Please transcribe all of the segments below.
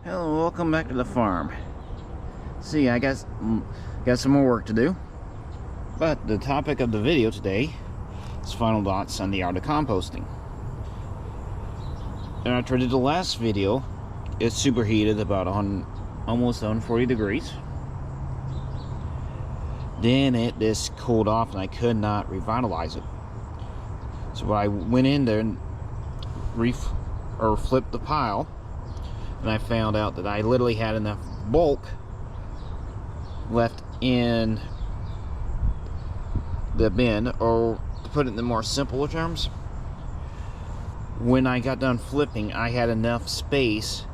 Hello, welcome back to the farm. See, I got some more work to do, but the topic of the video today is final thoughts on the art of composting. And after I did the last video, it's superheated about almost 140 degrees. Then it just cooled off and I could not revitalize it. So I went in there and flipped the pile, and I found out that I literally had enough bulk left in the bin, or to put it in the more simpler terms, when I got done flipping, I had enough space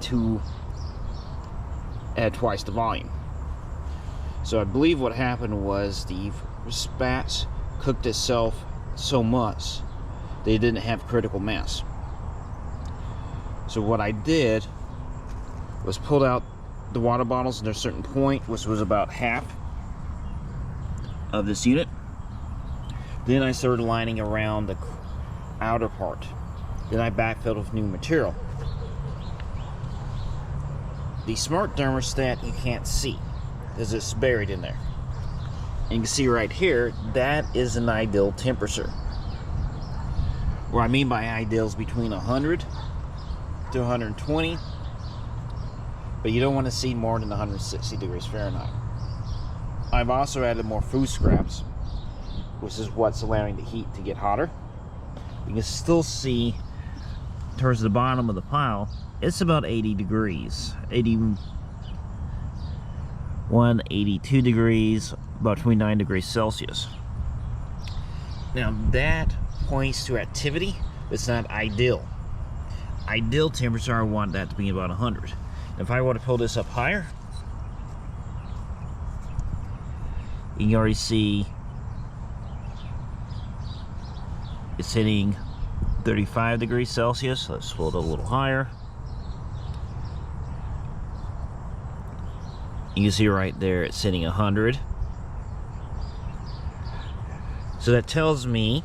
to add twice the volume. So I believe what happened was the spats cooked itself so much they didn't have critical mass. So what I did was pulled out the water bottles at a certain point, which was about half of this unit. Then I started lining around the outer part. Then I backfilled with new material. The smart thermostat you can't see because it's buried in there. And you can see right here, that is an ideal temperature. What I mean by ideal is between 100 to 120, but you don't want to see more than 160 degrees Fahrenheit. I've also added more food scraps, which is what's allowing the heat to get hotter. You can still see towards the bottom of the pile, it's about 80 degrees, 81, 82 degrees, about 29 degrees Celsius. Now that points to activity. It's not ideal. Ideal temperature, I want that to be about 100. If I were to pull this up higher, you can already see it's hitting 35 degrees Celsius. Let's pull it a little higher. You can see right there it's hitting 100. So that tells me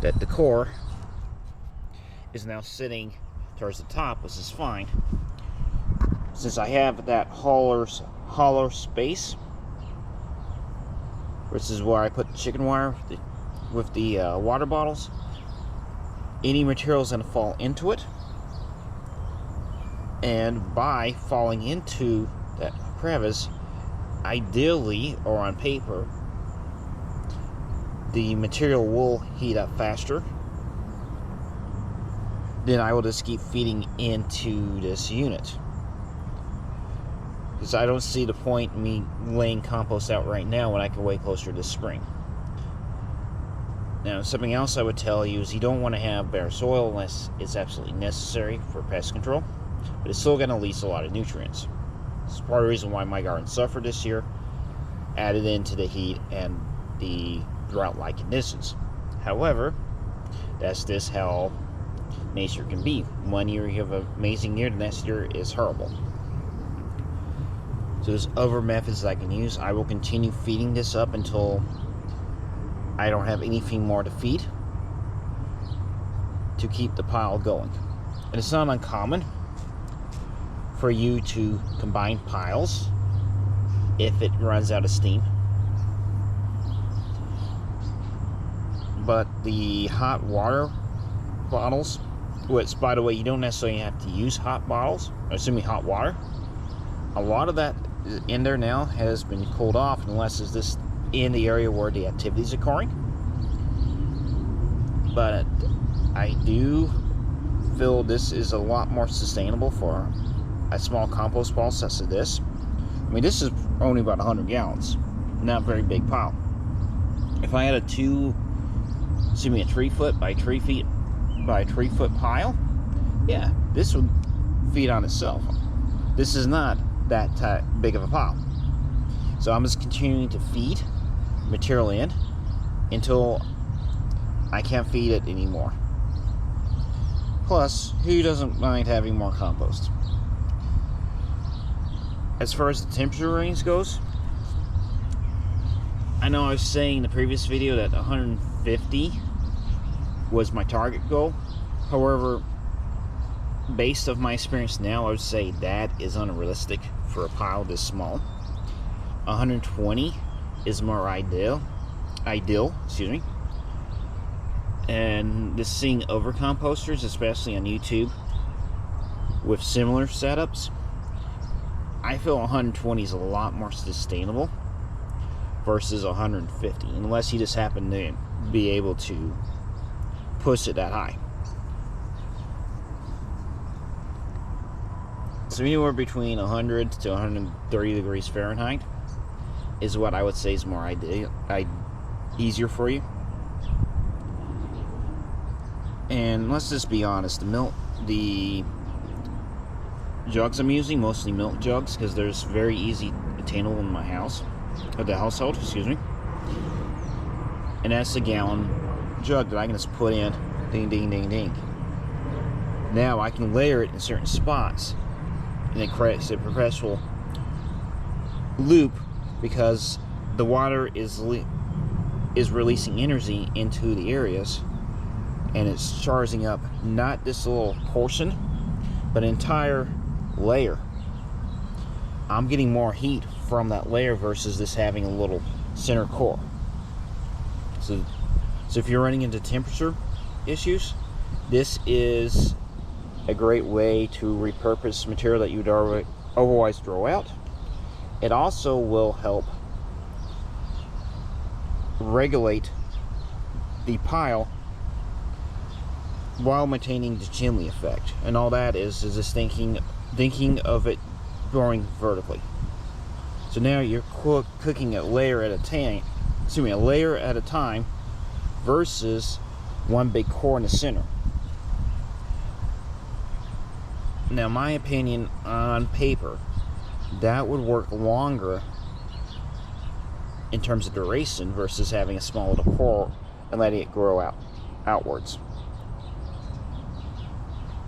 that the core is now sitting towards the top, which is fine. Since I have that hollow space, which is where I put the chicken wire with the water bottles, any material is going to fall into it, and by falling into that crevice, ideally, or on paper, the material will heat up faster. Then I will just keep feeding into this unit, because I don't see the point in me laying compost out right now when I can wait closer to spring. Now, something else I would tell you is you don't want to have bare soil unless it's absolutely necessary for pest control, but it's still going to leach a lot of nutrients. This is part of the reason why my garden suffered this year, added into the heat and the drought-like conditions. However, that's just how nature can be. One year you have an amazing year, the next year is horrible. So there's other methods I can use. I will continue feeding this up until I don't have anything more to feed to keep the pile going. And it's not uncommon for you to combine piles if it runs out of steam. But the hot water bottles, which, by the way, you don't necessarily have to use hot bottles, assuming hot water. A lot of that in there now has been cooled off, unless it's just in the area where the activity is occurring. But I do feel this is a lot more sustainable for a small compost pile such as this. I mean, this is only about 100 gallons, not a very big pile. If I had a 3 foot by 3 feet by 3 foot pile, yeah, this would feed on itself. This is not that big of a pile. So I'm just continuing to feed material in until I can't feed it anymore. Plus, who doesn't mind having more compost? As far as the temperature range goes, I know I was saying in the previous video that 150 was my target goal. However, based of my experience now, I would say that is unrealistic for a pile this small. 120 is more ideal, excuse me. And this seeing over composters, especially on YouTube with similar setups, I feel 120 is a lot more sustainable versus 150, unless you just happen to be able to push it that high. So anywhere between 100 to 130 degrees Fahrenheit is what I would say is more ideal, easier for you. And let's just be honest, the jugs I'm using, mostly milk jugs, because there's very easy attainable in my house, or the household, excuse me. And that's a gallon jug that I can just put in, ding, ding, ding, ding. Now I can layer it in certain spots, and it creates a perpetual loop because the water is releasing energy into the areas, and it's charging up not this little portion, but an entire layer. I'm getting more heat from that layer versus this having a little center core. So if you're running into temperature issues, this is a great way to repurpose material that you'd otherwise throw out. It also will help regulate the pile while maintaining the chimney effect. And all that is just thinking of it growing vertically. So now you're cooking a layer at a time versus one big core in the center. Now, my opinion, on paper, that would work longer in terms of duration versus having a small little core and letting it grow outwards.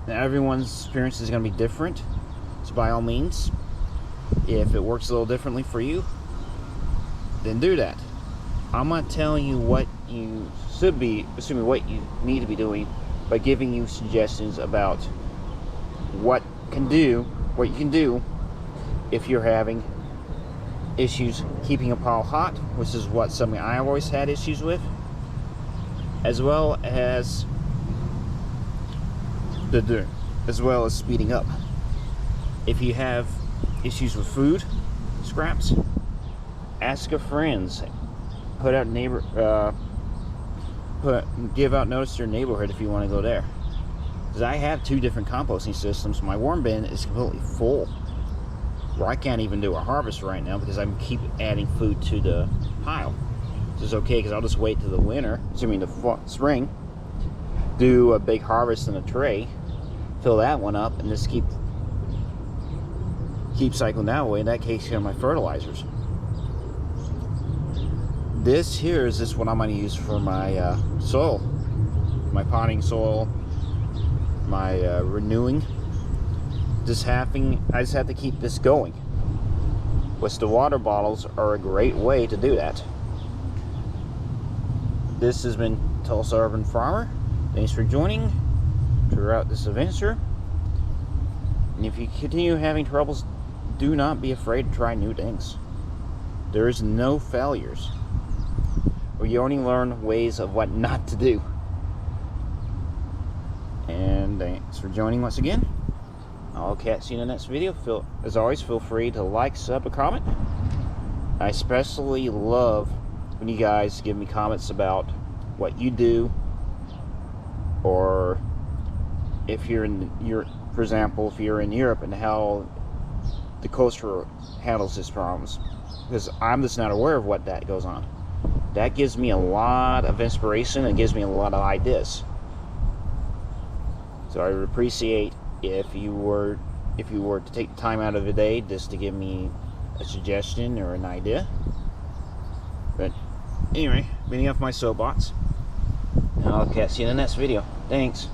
Now, everyone's experience is going to be different, so by all means, if it works a little differently for you, then do that. I'm not telling you what you should be, assuming what you need to be doing, by giving you suggestions about what you can do if you're having issues keeping a pile hot, which is something I always had issues with, as well as speeding up. If you have issues with food scraps, ask your friends. Give out notice to your neighborhood if you want to go there. Because I have 2 different composting systems. My worm bin is completely full, where I can't even do a harvest right now because I keep adding food to the pile. Which is okay, because I'll just wait till the spring, do a big harvest in a tray, fill that one up, and just keep cycling that way. In that case, here are my fertilizers. This here is just what I'm going to use for my soil, my potting soil, my renewing. I just have to keep this going, which the water bottles are a great way to do that. This has been Tulsa Urban Farmer. Thanks for joining throughout this adventure. And if you continue having troubles, do not be afraid to try new things. There is no failures, or you only learn ways of what not to do. And thanks for joining once again. I'll catch you in the next video. As always, feel free to like, sub, or comment. I especially love when you guys give me comments about what you do, or if you're for example, if you're in Europe, and how the coaster handles this problems, because I'm just not aware of what that goes on. That gives me a lot of inspiration and gives me a lot of ideas. So I would appreciate if you were to take the time out of the day just to give me a suggestion or an idea. But anyway, getting off my soapbox, and I'll catch you in the next video. Thanks.